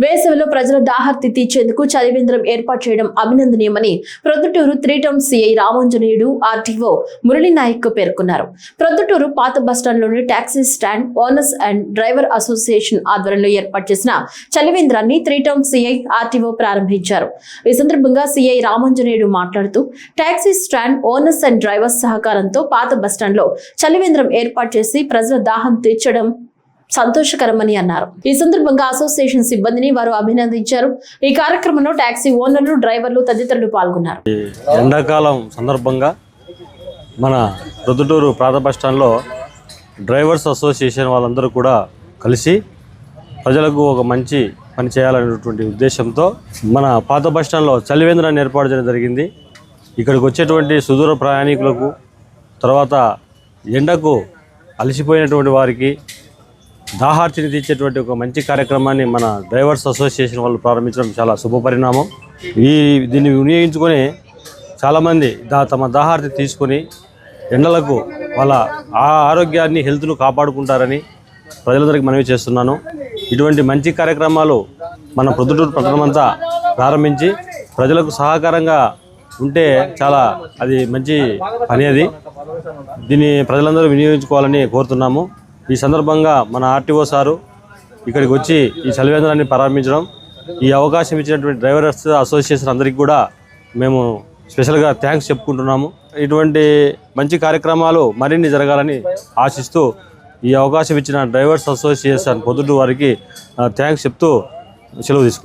వేసవిలో ప్రజల దాహర్తి తీర్చేందుకు చలివేంద్రం ఏర్పాటు చేయడం అభినందనీయమని Proddatur 3 town CI Ramanjaneyudu RTO Murali Naik పేర్కొన్నారు. ప్రొద్దుటూరు పాత బస్టాండ్లోని taxi stand owners and driver association ఆధ్వర్యంలో ఏర్పాటు చేసిన చలివేంద్రాన్ని 3 టౌన్ సిఐ ఆర్టీఓ ప్రారంభించారు. ఈ సందర్భంగా సిఐ రామాంజనేయుడు మాట్లాడుతూ taxi stand owners and drivers సహకారంతో పాత బస్టాండ్లో చలివేంద్రం ఏర్పాటు చేసి ప్రజల దాహం తీర్చడం సంతోషకరమని అన్నారు. ఈ సందర్భంగా అసోసియేషన్ సిబ్బందిని వారు అభినందించారు. ఈ కార్యక్రమంలో టాక్సీ ఓనర్లు, డ్రైవర్లు తదితరులు పాల్గొన్నారు. ఎండాకాలం సందర్భంగా మన ప్రొద్దుటూరు పాత బస్టాండ్లో డ్రైవర్స్ అసోసియేషన్ వాళ్ళందరూ కూడా కలిసి ప్రజలకు ఒక మంచి పని చేయాలనేటువంటి ఉద్దేశంతో మన పాత బస్టాండ్లో చలివేంద్రాన్ని ఏర్పాటు చేయడం జరిగింది. ఇక్కడికి వచ్చేటువంటి సుదూర ప్రయాణికులకు, తర్వాత ఎండకు అలసిపోయినటువంటి వారికి దాహార్తిని తీర్చేటువంటి ఒక మంచి కార్యక్రమాన్ని మన డ్రైవర్స్ అసోసియేషన్ వాళ్ళు ప్రారంభించడం చాలా శుభపరిణామం. దీన్ని వినియోగించుకొని చాలామంది తమ దాహార్తి తీసుకొని ఎండలకు వాళ్ళ ఆరోగ్యాన్ని, హెల్త్ను కాపాడుకుంటారని ప్రజలందరికీ మనవి చేస్తున్నాను. ఇటువంటి మంచి కార్యక్రమాలు మన ప్రొద్దుటూరు పట్టణమంతా ప్రారంభించి ప్రజలకు సహకారంగా ఉంటే చాలా అది మంచి పని. దీన్ని ప్రజలందరూ వినియోగించుకోవాలని కోరుతున్నాము. ఈ సందర్భంగా మన ఆర్టీఓ సారు ఇక్కడికి వచ్చి ఈ చలివేంద్రాన్ని ప్రారంభించడం, ఈ అవకాశం ఇచ్చినటువంటి డ్రైవర్స్ అసోసియేషన్ అందరికీ కూడా మేము స్పెషల్గా థ్యాంక్స్ చెప్పుకుంటున్నాము. ఇటువంటి మంచి కార్యక్రమాలు మరిన్ని జరగాలని ఆశిస్తూ ఈ అవకాశం ఇచ్చిన డ్రైవర్స్ అసోసియేషన్ పొద్దుటూరు వారికి థ్యాంక్స్ చెప్తూ సెలవు తీసుకుంటాం.